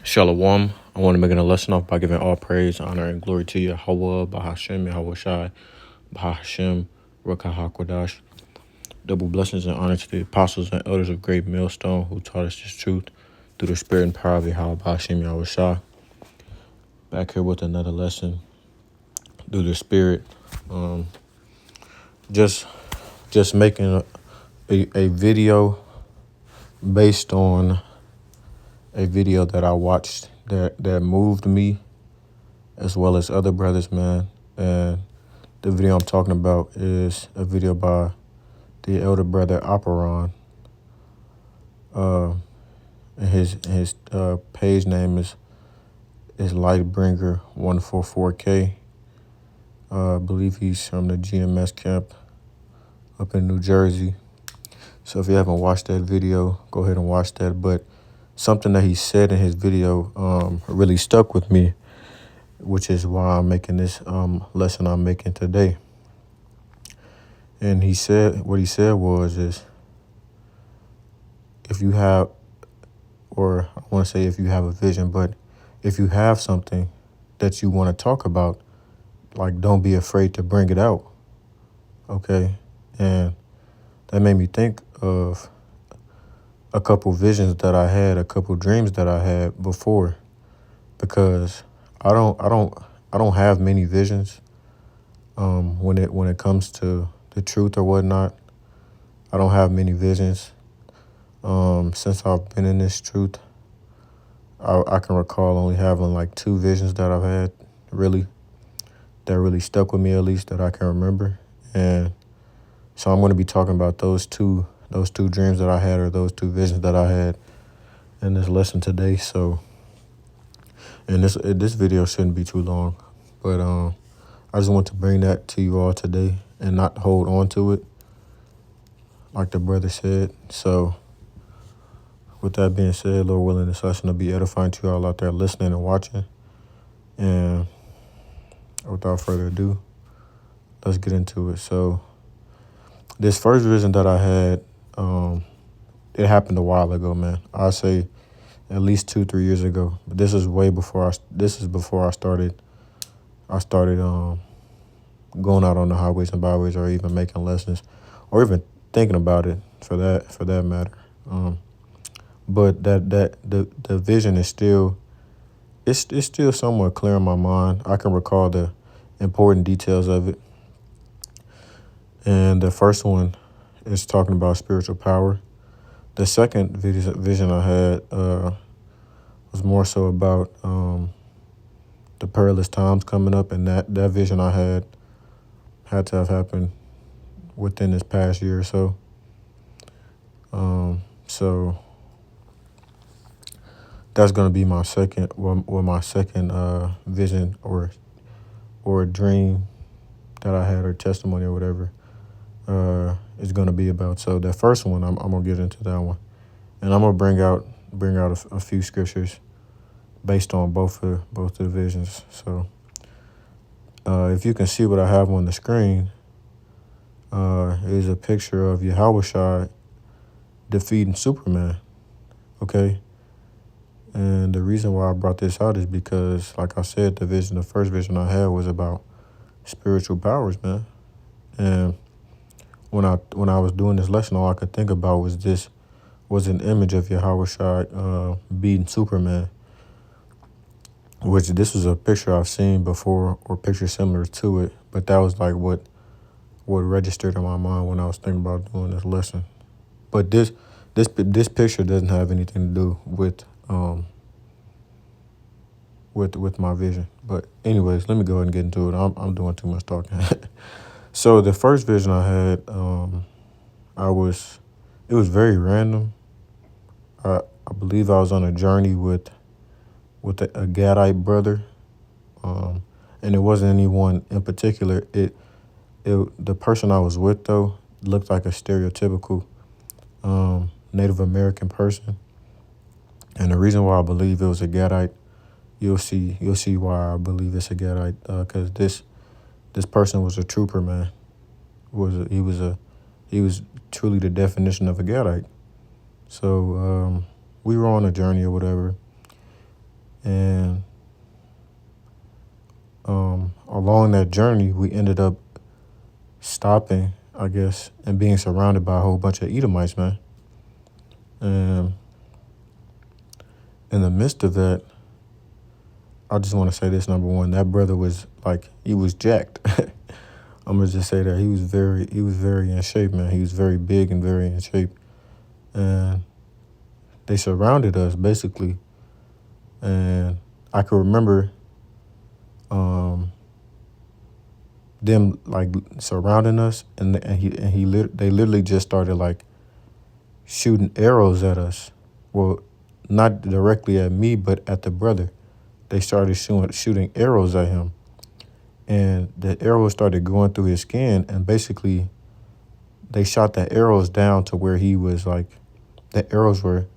Shalom. I want to begin a lesson off by giving all praise, honor, and glory to Yahweh, Bahashem, Yahweh Shai, Bahashem, Ruach HaKodesh. Double blessings and honor to the apostles and elders of Great Millstone who taught us this truth through the spirit and power of Yahweh, Bahashem, Yahweh Shai. Back here with another lesson through the spirit. Just making a video based on a video that I watched that moved me as well as other brothers, man. And the video I'm talking about is a video by the elder brother Aparon. And his page name is Lightbringer144K. I believe he's from the GMS camp up in New Jersey. So if you haven't watched that video, go ahead and watch that. But something that he said in his video really stuck with me, which is why I'm making this lesson I'm making today. And what he said was if you have, or I want to say if you have a vision, but if you have something that you want to talk about, like, don't be afraid to bring it out. Okay. And that made me think of a couple visions that I had, a couple dreams that I had before, because I don't have many visions when it comes to the truth or whatnot. I don't have many visions. Since I've been in this truth, I can recall only having like 2 visions that I've had that really stuck with me, at least that I can remember. And so I'm going to be talking about those two dreams that I had, or those 2 visions that I had in this lesson today. So, and this video shouldn't be too long, but I just want to bring that to you all today and not hold on to it, like the brother said. So, with that being said, Lord willing, this lesson will be edifying to you all out there listening and watching. And without further ado, let's get into it. So, this first vision that I had, it happened a while ago, man. I'd say at least 2-3 years ago. But this is way before I started going out on the highways and byways, or even making lessons, or even thinking about it for that matter. But the vision is still, it's still somewhat clear in my mind. I can recall the important details of it. And the first one is talking about spiritual power. The second vision I had was more so about the perilous times coming up, and that vision I had to have happened within this past year or so. So that's going to be my second vision or dream that I had, or testimony or whatever is going to be about. So that first one, I'm going to get into that one, and I'm going to bring out a few scriptures based on both of the visions. So if you can see what I have on the screen, is a picture of Yahweh Shai defeating Superman. Okay. And the reason why I brought this out is because, like I said, the first vision I had was about spiritual powers, man. And when I was doing this lesson, all I could think about was an image of Yahweh Shai beating Superman, which this was a picture I've seen before, or picture similar to it, but that was like what registered in my mind when I was thinking about doing this lesson. But this picture doesn't have anything to do with my vision. But anyways, let me go ahead and get into it. I'm doing too much talking. So the first vision I had, it was very random. I believe I was on a journey with a Gadite brother, and it wasn't anyone in particular. The person I was with, though, looked like a stereotypical Native American person. And the reason why I believe it was a Gadite, you'll see why I believe it's a Gadite, because this person was a trooper, man. He was truly the definition of a Gadite. So we were on a journey or whatever, and along that journey, we ended up stopping, I guess, and being surrounded by a whole bunch of Edomites, man. And in the midst of that, I just want to say this: number one, that brother was like, he was jacked. I'm gonna just say that he was very in shape, man. He was very big and very in shape, and they surrounded us basically. And I can remember them like surrounding us, and they literally just started like shooting arrows at us. Well, not directly at me, but at the brother. They started shooting arrows at him, and the arrows started going through his skin, and basically they shot the arrows down to where he was like, the arrows were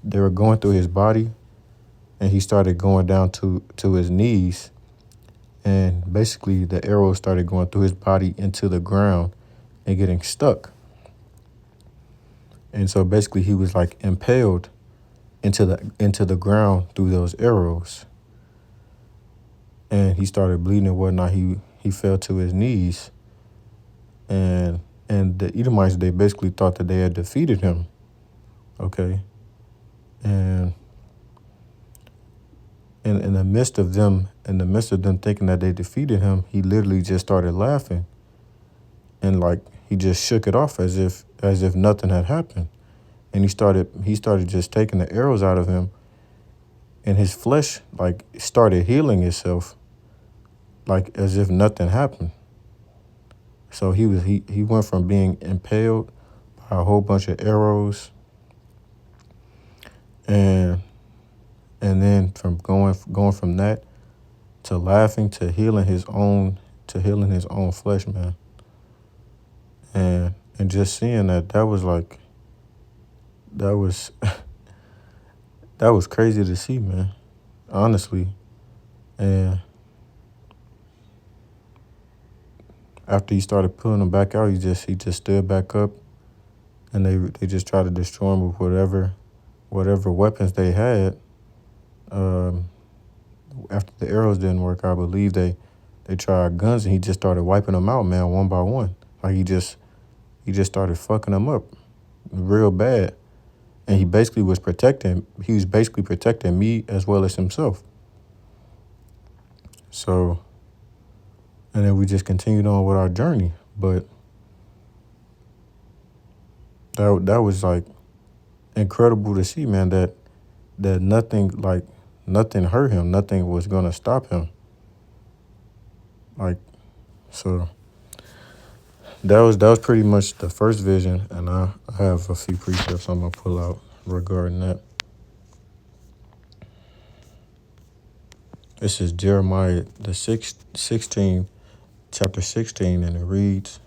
they were going through his body, and he started going down to his knees, and basically the arrows started going through his body into the ground and getting stuck. And so basically he was like impaled into the ground through those arrows. And he started bleeding and whatnot. He fell to his knees. And the Edomites, they basically thought that they had defeated him. Okay. And in the midst of them thinking that they defeated him, he literally just started laughing. And like he just shook it off as if nothing had happened. And he started just taking the arrows out of him, and his flesh like started healing itself, like as if nothing happened. So he went from being impaled by a whole bunch of arrows, and then from going from that to laughing to healing his own flesh, man. And just seeing that was like, that was that was crazy to see, man, honestly. And after he started pulling them back out, he just stood back up, and they just tried to destroy him with whatever weapons they had. After the arrows didn't work, I believe they tried guns, and he just started wiping them out, man, one by one. Like he just started fucking them up real bad. And he was basically protecting me as well as himself. So, and then we just continued on with our journey. But that was like incredible to see, man, that nothing hurt him. Nothing was gonna stop him. Like, so that was pretty much the first vision, and I have a few precepts I'm gonna pull out regarding that. This is Jeremiah chapter 16, and it reads,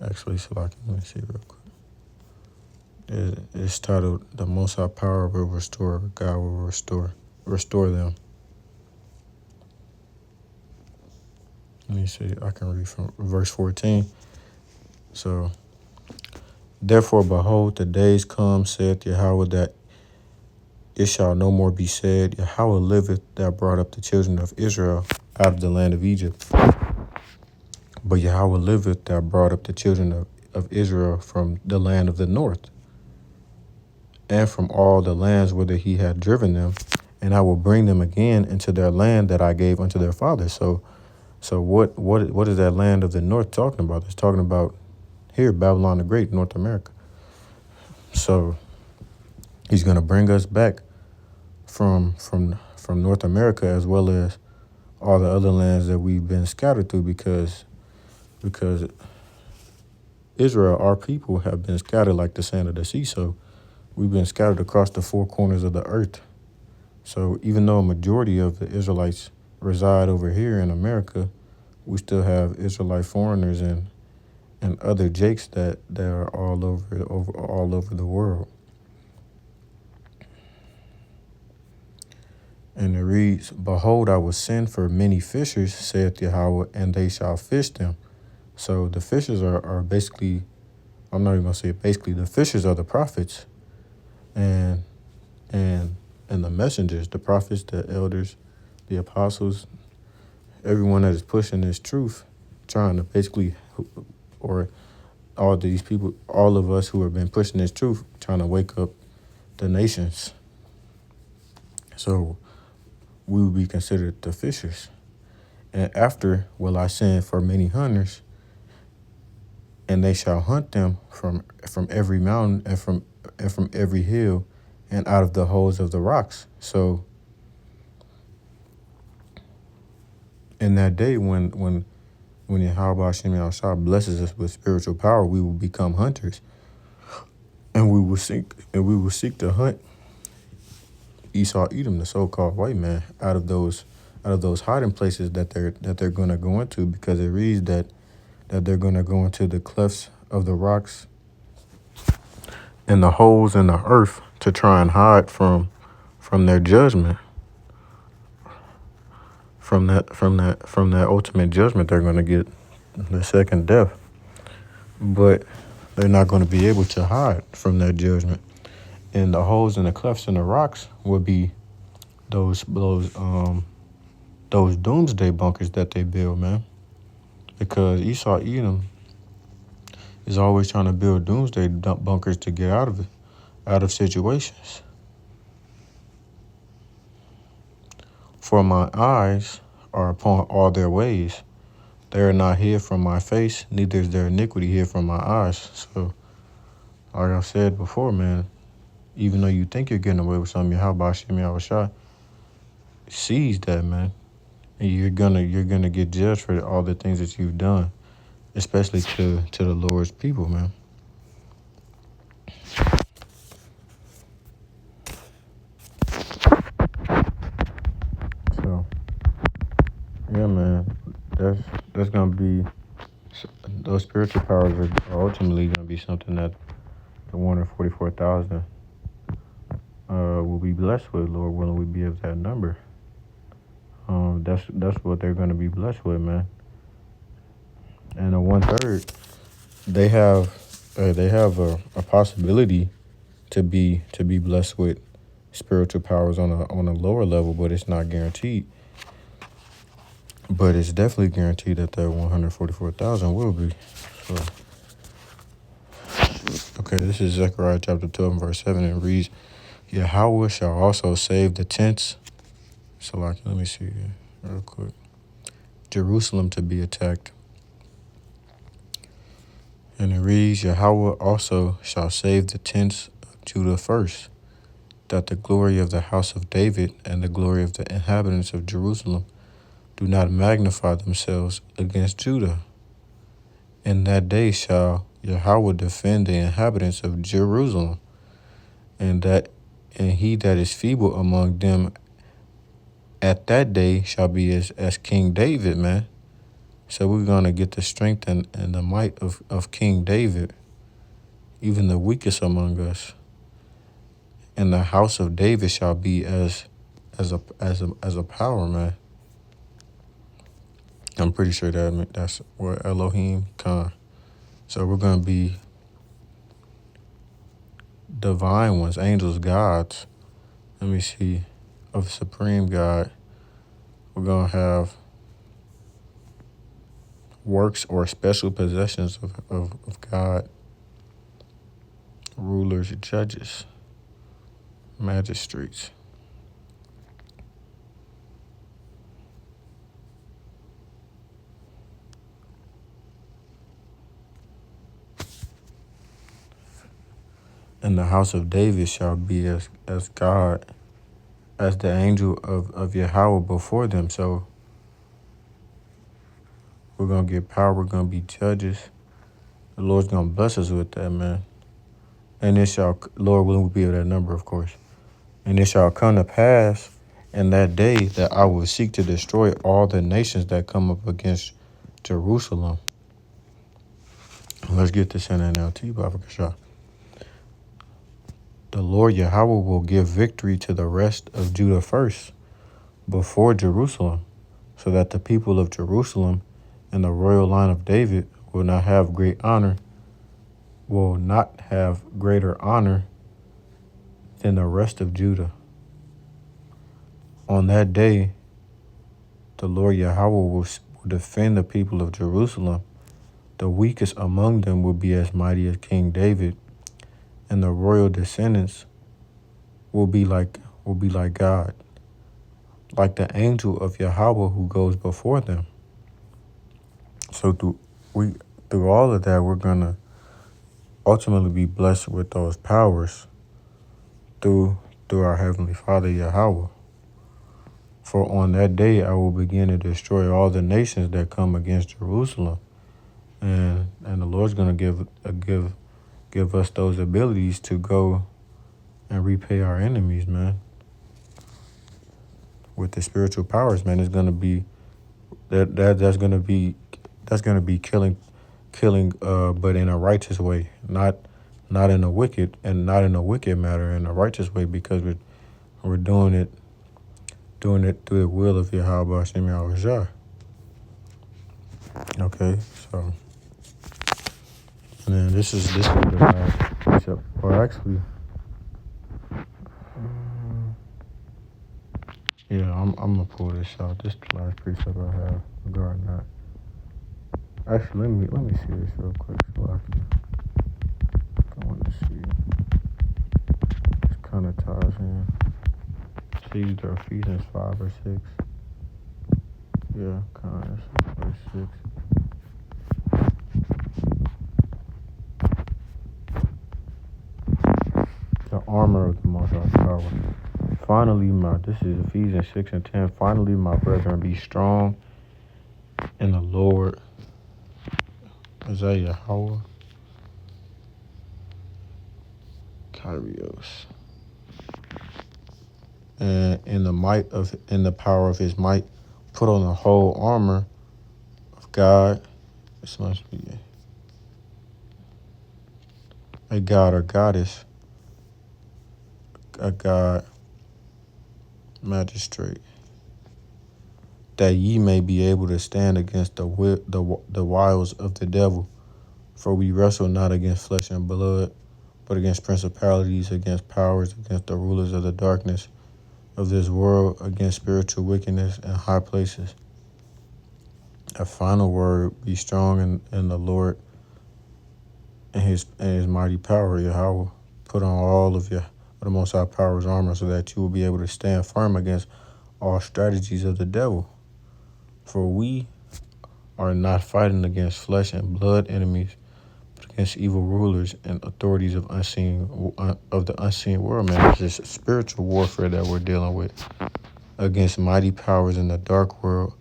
actually, so let me see real quick. It's titled, "The Most High Power Will Restore, God Will Restore them." Let me see, I can read from verse 14. So, "Therefore, behold, the days come, saith Yahweh, that it shall no more be said, Yahweh liveth, that brought up the children of Israel out of the land of Egypt. But Yahweh liveth, that brought up the children of Israel from the land of the north, and from all the lands whither he had driven them, and I will bring them again into their land that I gave unto their fathers." So what is that land of the north talking about? It's talking about here, Babylon the Great, North America. So he's going to bring us back from North America, as well as all the other lands that we've been scattered through, because Israel, our people, have been scattered like the sand of the sea. So we've been scattered across the four corners of the earth. So even though a majority of the Israelites reside over here in America, we still have Israelite foreigners and other jakes that are all over the world. And it reads, "Behold, I will send for many fishers, saith Yahweh, and they shall fish them." So the fishers are basically, I'm not even going to say it basically, the fishers are the prophets. and and and the messengers, the prophets, the elders, the apostles, everyone that is pushing this truth, trying to basically, or all these people, all of us who have been pushing this truth, trying to wake up the nations. So we will be considered the fishers. And after will I send for many hunters, and they shall hunt them from every mountain and from every hill, and out of the holes of the rocks. So in that day, when Yahweh Hashem Yahshua blesses us with spiritual power, we will become hunters, and we will seek to hunt Esau, Edom, the so-called white man, out of those hiding places that they're going to go into, because it reads that they're going to go into the clefts of the rocks and the holes in the earth to try and hide from their judgment, from that ultimate judgment they're going to get, the second death. But they're not going to be able to hide from that judgment. And the holes and the clefts in the rocks will be those doomsday bunkers that they build, man. Because Esau Edom is always trying to build doomsday bunkers to get out of situations. For my eyes are upon all their ways. They are not hid from my face, neither is their iniquity hid from my eyes. So, like I said before, man, even though you think you're getting away with something, Yahweh Hashem Yahushua sees that, man. And you're gonna get judged for all the things that you've done, especially to the Lord's people, man. So yeah, man, that's gonna be, those spiritual powers are ultimately gonna be something that the 144,000 will be blessed with, Lord willing, we be of that number. That's what they're gonna be blessed with, man. And the 1/3, they have a possibility to be blessed with spiritual powers on a lower level, but it's not guaranteed. But it's definitely guaranteed that 144,000 will be. So, okay, this is Zechariah chapter 12 and verse 7. It reads, Yahweh shall also save the tents. So, let me see here real quick. Jerusalem to be attacked. And it reads, Yahweh also shall save the tents of Judah first, that the glory of the house of David and the glory of the inhabitants of Jerusalem do not magnify themselves against Judah. In that day shall Yahweh defend the inhabitants of Jerusalem, and he that is feeble among them at that day shall be as King David, man. So we're going to get the strength and the might of King David, even the weakest among us. And the house of David shall be as a power, man. I'm pretty sure that's where Elohim come. So we're going to be divine ones, angels, gods. Let me see. Of supreme God. We're going to have works or special possessions of God. Rulers, judges, magistrates. And the house of David shall be as God, as the angel of Yahweh before them. So we're going to get power. We're going to be judges. The Lord's going to bless us with that, man. And it shall, Lord willing, will be of that number, of course. And it shall come to pass in that day that I will seek to destroy all the nations that come up against Jerusalem. Let's get this in NLT, Baba. The Lord Yahweh will give victory to the rest of Judah first, before Jerusalem, so that the people of Jerusalem and the royal line of David will not have greater honor than the rest of Judah. On that day, the Lord Yahweh will defend the people of Jerusalem. The weakest among them will be as mighty as King David, and the royal descendants will be like God, like the angel of Yahweh who goes before them. So through all of that, we're gonna ultimately be blessed with those powers through our Heavenly Father Yahweh. For on that day I will begin to destroy all the nations that come against Jerusalem, and the Lord's gonna give us those abilities to go and repay our enemies, man. With the spiritual powers, man, it's gonna be that's gonna be killing, but in a righteous way, not in a wicked matter, in a righteous way, because we're doing it through the will of Yahweh Hashem Yahushua. Okay, so and then this is the last precept, or actually, yeah, I'm gonna pull this out. This is the last precept I have regarding that. Actually, let me see this real quick so I want to see. This kind of ties in. See, either Ephesians 5 or 6. Yeah, kind of verse 6. The armor of the Most High Power. Finally, this is Ephesians 6 and 10. Finally, my brethren, be strong in the Lord. Isaiah Yahweh. Kyrios. And in the power of his might, put on the whole armor of God. This must be a god or goddess, a god magistrate, that ye may be able to stand against the wiles of the devil. For we wrestle not against flesh and blood, but against principalities, against powers, against the rulers of the darkness of this world, against spiritual wickedness in high places. A final word: be strong in the Lord and his mighty power, Yahweh. Put on all of the Most High Power's armor, so that you will be able to stand firm against all strategies of the devil. For we are not fighting against flesh and blood enemies, but against evil rulers and authorities of the unseen world, man. It's just spiritual warfare that we're dealing with, against mighty powers in the dark world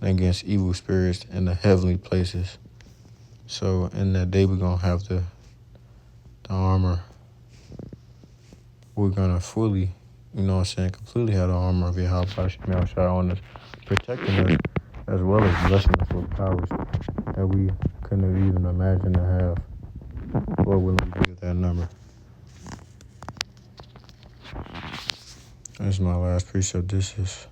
and against evil spirits in the heavenly places. So in that day, we're going to have the armor. We're going to fully, completely have the armor of Yahweh Hashem on us, protecting us, as well as blessing us with powers that we couldn't even imagine to have. Lord willing, we get that number. This is my last precept. This is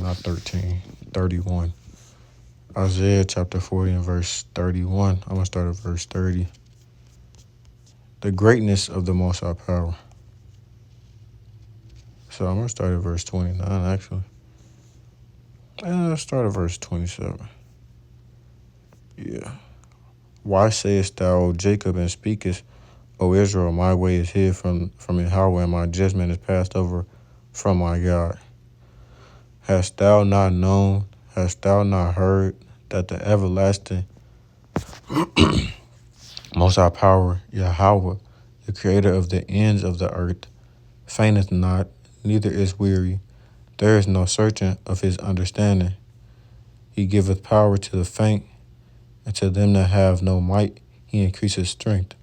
not 13, 31. Isaiah chapter 40 and verse 31. I'm going to start at verse 30. The greatness of the Most High Power. So I'm going to start at verse 29, actually. And let's start at verse 27. Yeah. Why sayest thou, O Jacob, and speakest, O Israel, my way is hid from Yahweh, and my judgment is passed over from my God? Hast thou not known, hast thou not heard, that the everlasting Most High Power, Yahweh, the creator of the ends of the earth, fainteth not, neither is weary. There is no searching of his understanding. He giveth power to the faint, and to them that have no might he increaseth strength.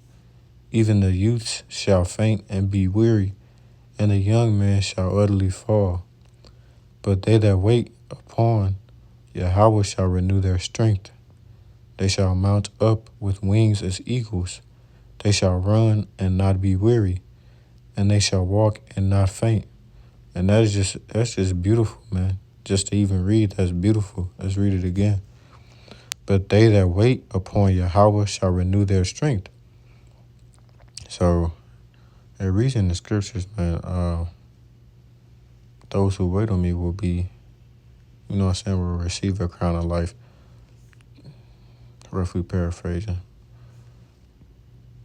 Even the youths shall faint and be weary, and the young men shall utterly fall. But they that wait upon Yahweh shall renew their strength. They shall mount up with wings as eagles. They shall run and not be weary, and they shall walk and not faint. And that's just beautiful, man. Just to even read, that's beautiful. Let's read it again. But they that wait upon Yahweh shall renew their strength. So And reading the scriptures, man, those who wait on me will be, will receive a crown of life, roughly paraphrasing.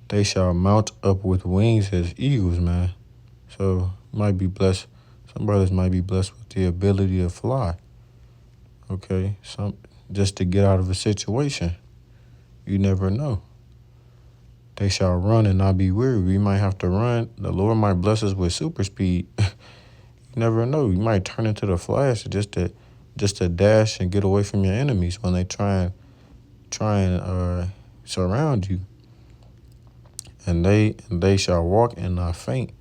They shall mount up with wings as eagles, man. So might be blessed. Some brothers might be blessed with the ability to fly. Okay, just to get out of a situation. You never know. They shall run and not be weary. We might have to run. The Lord might bless us with super speed. You never know. You might turn into the Flash just to dash and get away from your enemies when they try and surround you. And they shall walk and not faint.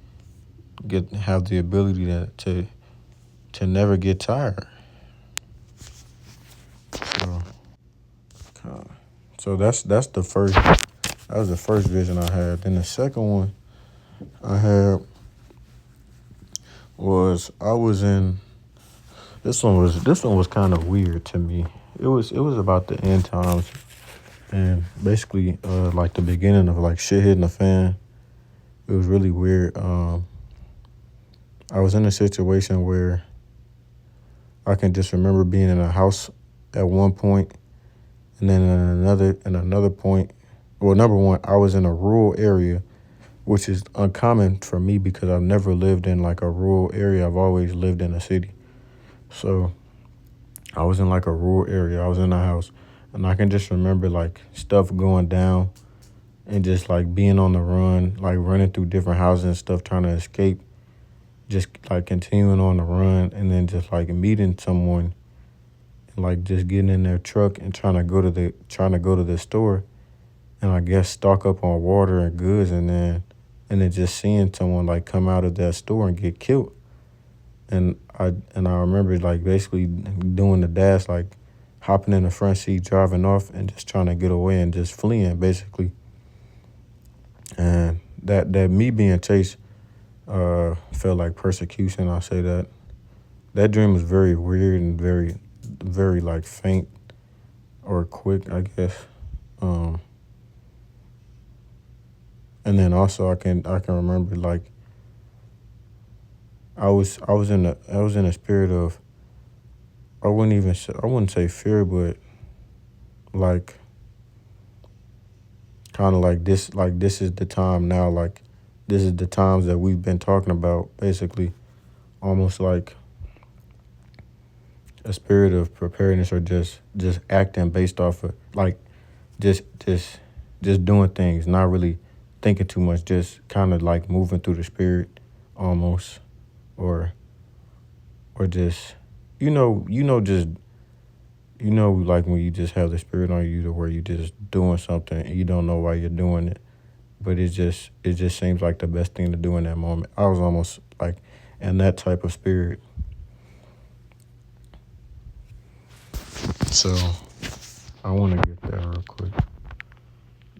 Have the ability to never get tired. So that's the first. That was the first vision I had. Then the second one I had was I was in. This one was kind of weird to me. It was about the end times and basically like the beginning of like shit hitting the fan. It was really weird. I was in a situation where I can just remember being in a house at one point, and then in another point. Well, number one, I was in a rural area, which is uncommon for me because I've never lived in like a rural area. I've always lived in a city. So I was in like a rural area. I was in a house, and I can just remember like stuff going down and just like being on the run, like running through different houses and stuff, trying to escape, just like continuing on the run, and then just like meeting someone and like just getting in their truck and trying to go to the store, and I guess stock up on water and goods, and then just seeing someone like come out of that store and get killed. And I remember like basically doing the dash, like hopping in the front seat, driving off, and just trying to get away and just fleeing basically. And that me being chased felt like persecution. I'll say that. That dream was very weird and very, very like faint or quick, I guess. And then also I can remember like I was in a spirit of I wouldn't say fear, but like kind of like this is the time now, like this is the times that we've been talking about, basically almost like a spirit of preparedness, or just acting based off of like just doing things, not really thinking too much, just kind of like moving through the spirit almost, or just like when you just have the spirit on you to where you just doing something and you don't know why you're doing it, but it just seems like the best thing to do in that moment. I was almost like in that type of spirit. So I want to get that real quick.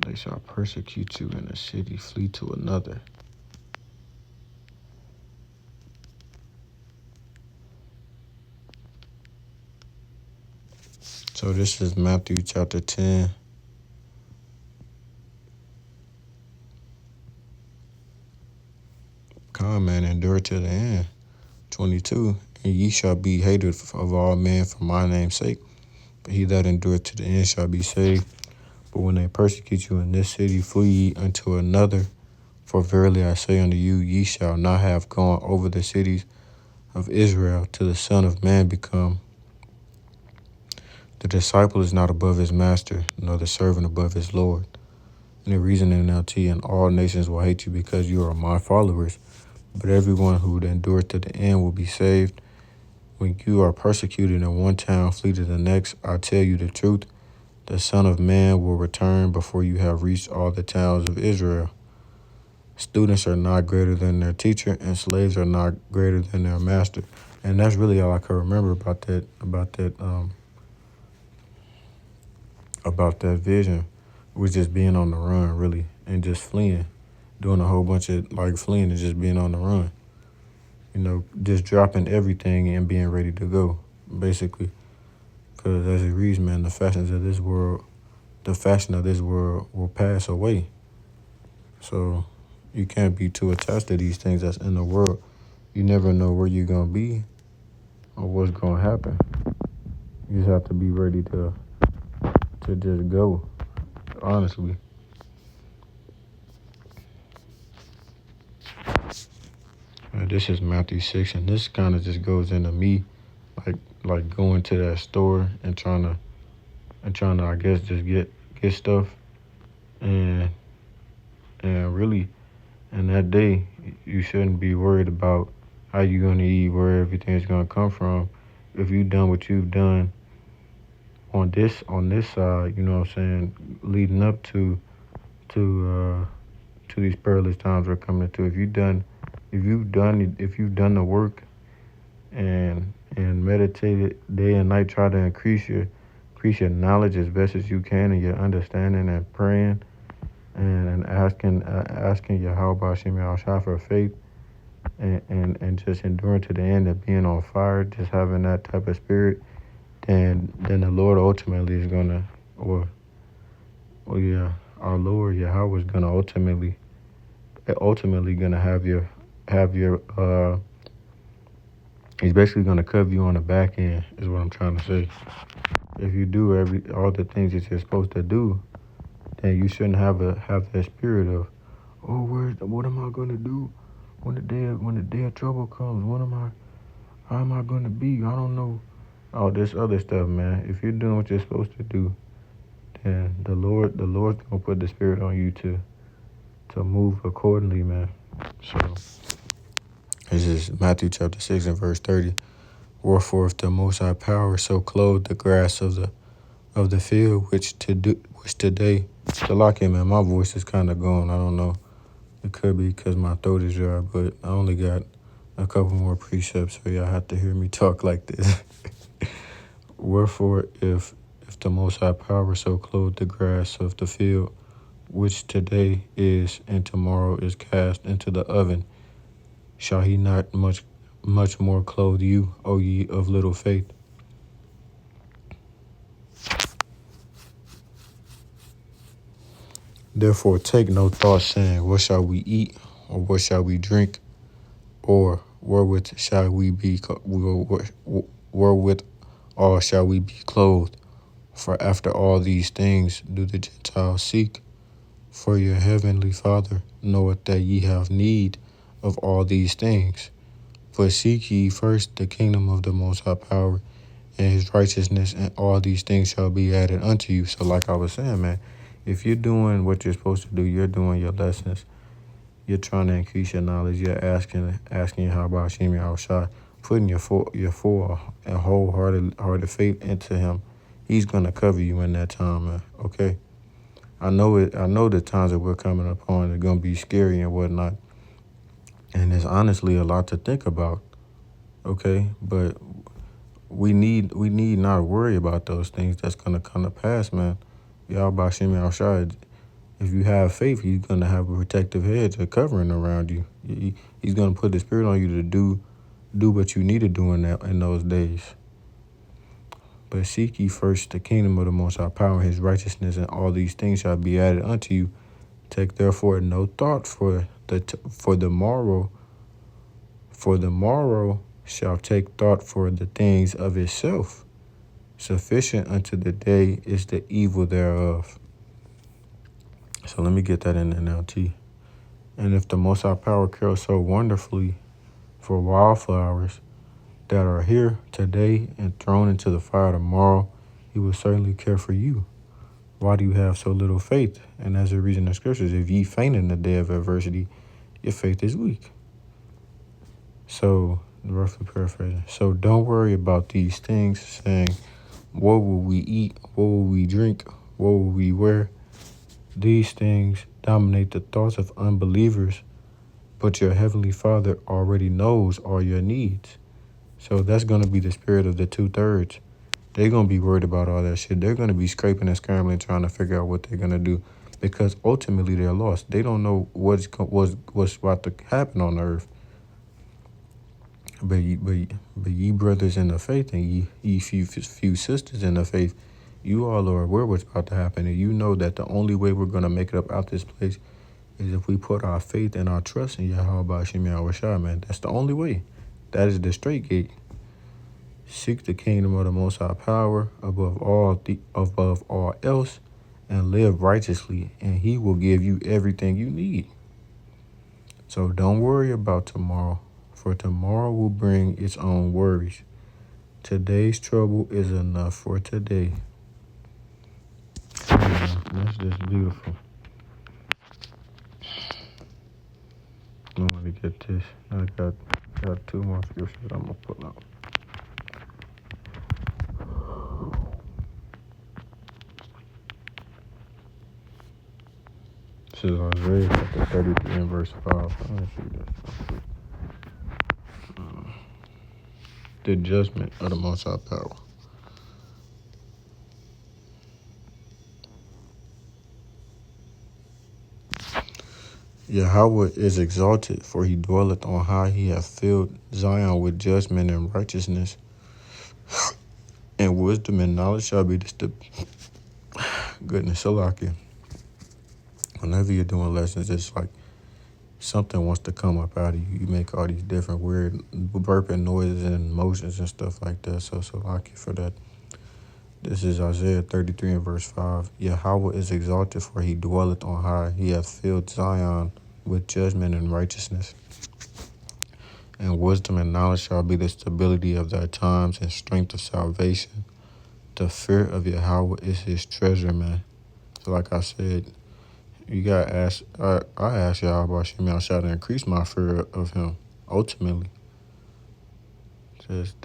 They shall persecute you in a city, flee to another. So this is Matthew chapter 10. Come, man, endure to the end. 22. And ye shall be hated of all men for my name's sake, but he that endureth to the end shall be saved. But when they persecute you in this city, flee ye unto another. For verily I say unto you, ye shall not have gone over the cities of Israel till the Son of Man become. The disciple is not above his master, nor the servant above his Lord. And the reason in NLT, and all nations will hate you because you are my followers. But everyone who would endure to the end will be saved. When you are persecuted in one town, flee to the next. I tell you the truth, the Son of Man will return before you have reached all the towns of Israel. Students are not greater than their teacher, and slaves are not greater than their master. And that's really all I can remember about that vision, was just being on the run, really, and just fleeing, doing a whole bunch of like fleeing and just being on the run. Just dropping everything and being ready to go, basically. Because as it reads, man, the fashion of this world will pass away. So You can't be too attached to these things that's in the world. You never know where you're gonna be or what's gonna happen. You just have to be ready to just go. Honestly. This is Matthew 6, and this kind of just goes into me, like going to that store and trying to I guess just get stuff, and really, in that day, you shouldn't be worried about how you're gonna eat, where everything's gonna come from. If you've done what you've done on this side, you know what I'm saying, leading up to these perilous times we're coming to. If you've done the work and meditated day and night, try to increase your knowledge as best as you can, and your understanding, and praying and asking Yahweh Shem Yahushua for faith, and just enduring to the end and being on fire, just having that type of spirit, then the Lord ultimately is gonna, yeah, our Lord Yahweh is gonna ultimately gonna have your he's basically gonna cover you on the back end, is what I'm trying to say. If you do all the things that you're supposed to do, then you shouldn't have that spirit of, oh, what am I gonna do when the day of trouble comes? How am I gonna be? I don't know. All this other stuff, man. If you're doing what you're supposed to do, then the Lord's gonna put the spirit on you to move accordingly, man. So this is Matthew chapter 6 and verse 30. Wherefore, if the Most High power so clothe the grass of the field, which today, the lock in, man, my voice is kind of gone. I don't know. It could be because my throat is dry, but I only got a couple more precepts, so y'all have to hear me talk like this. Wherefore, if the Most High power so clothe the grass of the field, which today is and tomorrow is cast into the oven, shall he not much more clothe you, O ye of little faith? Therefore take no thought, saying, what shall we eat, or what shall we drink, or wherewith shall we be wherewith all shall we be clothed? For after all these things do the Gentiles seek. For your heavenly Father knoweth that ye have need of all these things. But seek ye first the kingdom of the Most High power and his righteousness, and all these things shall be added unto you. So like I was saying, man, if you're doing what you're supposed to do, you're doing your lessons, you're trying to increase your knowledge, you're asking how about Shem Yahushua, putting your full and wholehearted faith into him, he's gonna cover you in that time, man. Okay? I know the times that we're coming upon are gonna be scary and whatnot. And there's honestly a lot to think about. Okay? But we need not worry about those things that's gonna come to pass, man. Yahweh Shem Yahushua, if you have faith, he's gonna have a protective hedge, a covering around you. He's gonna put the spirit on you to do what you need to do in those days. But seek ye first the kingdom of the Most High power and his righteousness, and all these things shall be added unto you. Take therefore no thought for the morrow, for the morrow shall take thought for the things of itself. Sufficient unto the day is the evil thereof. So let me get that in the NLT. And if the Most High power cares so wonderfully for wildflowers that are here today and thrown into the fire tomorrow, he will certainly care for you. Why do you have so little faith? And as a reason in scriptures, if ye faint in the day of adversity, your faith is weak. So, roughly paraphrasing. So don't worry about these things, saying, what will we eat? What will we drink? What will we wear? These things dominate the thoughts of unbelievers, but your heavenly Father already knows all your needs. So that's going to be the spirit of the 2/3. They're going to be worried about all that shit. They're going to be scraping and scrambling, trying to figure out what they're going to do, because ultimately they're lost. They don't know what's about to happen on earth. But ye brothers in the faith, and ye few sisters in the faith, you all are aware what's about to happen, and you know that the only way we're going to make it up out this place is if we put our faith and our trust in Yahweh Bashim Yahushua, man. That's the only way. That is the straight gate. Seek the kingdom of the Most High power above all else, and live righteously, and He will give you everything you need. So don't worry about tomorrow, for tomorrow will bring its own worries. Today's trouble is enough for today. Yeah, that's just beautiful. I want to get this. I got two more scriptures I'm gonna pull out. This is Isaiah chapter 33 and verse 5. Let me see this. The judgment of the Most High power. Yahweh is exalted, for He dwelleth on high. He hath filled Zion with judgment and righteousness, and wisdom and knowledge shall be the goodness. Salakia. Whenever you're doing lessons, it's like something wants to come up out of you. You make all these different weird burping noises and motions and stuff like that. So Salakia for that. This is Isaiah 33 and verse 5. Yahweh is exalted, for He dwelleth on high. He hath filled Zion with judgment and righteousness. And wisdom and knowledge shall be the stability of thy times and strength of salvation. The fear of Yahweh is His treasure, man. So like I said, you gotta ask. I ask Yahweh Hashem Yahshua to increase my fear of Him. Ultimately, just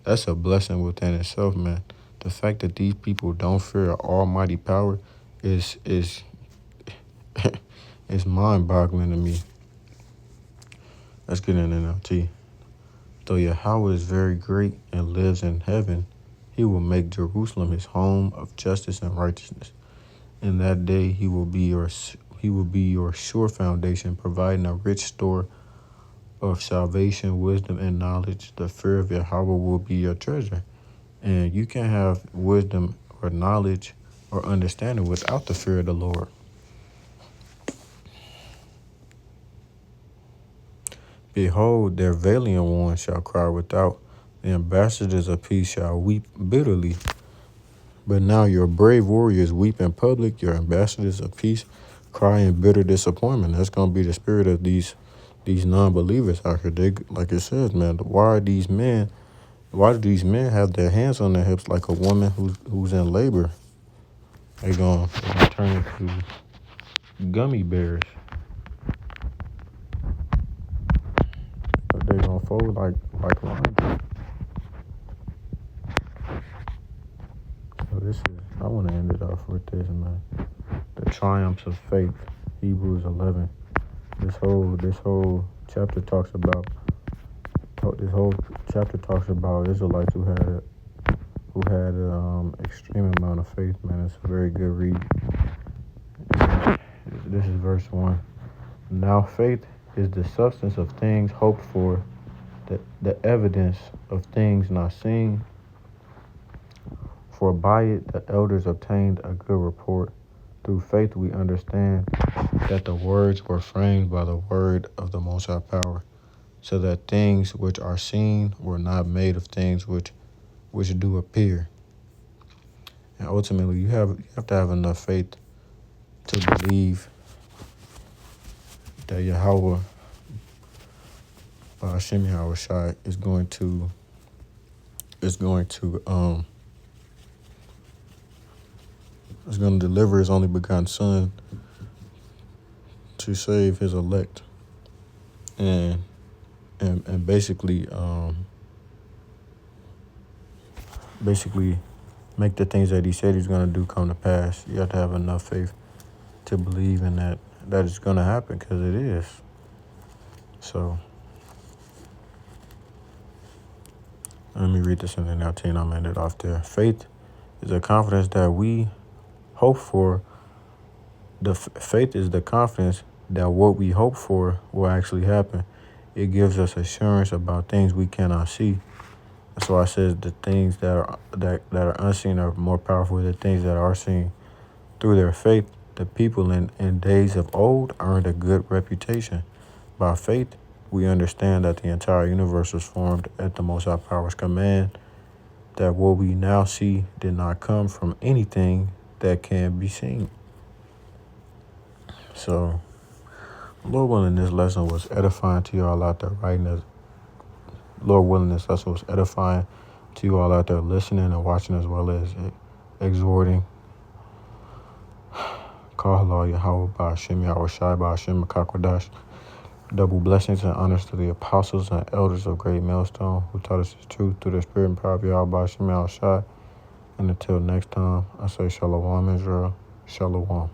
that's a blessing within itself, man. The fact that these people don't fear Almighty power is is mind-boggling to me. Let's get in NLT. Though Yahweh is very great and lives in heaven, He will make Jerusalem His home of justice and righteousness. In that day, He will be your sure foundation, providing a rich store of salvation, wisdom, and knowledge. The fear of Yahweh will be your treasure. And you can't have wisdom or knowledge or understanding without the fear of the Lord. Behold, their valiant ones shall cry without. The ambassadors of peace shall weep bitterly. But now your brave warriors weep in public. Your ambassadors of peace cry in bitter disappointment. That's going to be the spirit of these non-believers out here. They, like it says, man, why do these men have their hands on their hips like a woman who's in labor? They're going to turn into gummy bears. They're going to fold like lines. So I want to end it off with this, man. The triumphs of faith, Hebrews 11. This whole chapter talks about Israelites who had extreme amount of faith, man. It's a very good read. This is verse 1. Now faith is the substance of things hoped for, the evidence of things not seen. For by it the elders obtained a good report. Through faith we understand that the words were framed by the word of the Most High power, so that things which are seen were not made of things which do appear. And ultimately, you have to have enough faith to believe that Yahweh, Hashem Yahushua, is going to deliver His only begotten Son to save His elect, and basically make the things that He said He's going to do come to pass. You have to have enough faith to believe in that it's going to happen, because it is. So let me read this in the NLT and I'll end it off there. Faith is a confidence that we hope for. Faith is the confidence that what we hope for will actually happen. It gives us assurance about things we cannot see. That's why I said the things that are unseen are more powerful than the things that are seen. Through their faith, The people in days of old earned a good reputation. By faith, we understand that the entire universe was formed at the Most High Power's command, that what we now see did not come from anything that can be seen. So, Lord willing, this lesson was edifying to y'all out there writing this. Lord willing, this lesson was edifying to you all out there listening and watching, as well as exhorting. Call Allah Yahweh Ba'ashem Yahweh Shai Ba'ashem Makakwadash. Double blessings and honors to the apostles and elders of Great Millstone who taught us the truth through the spirit and power of Yahweh Ba'ashem Yahweh Shai. And until next time, I say Shalom Israel. Shalom.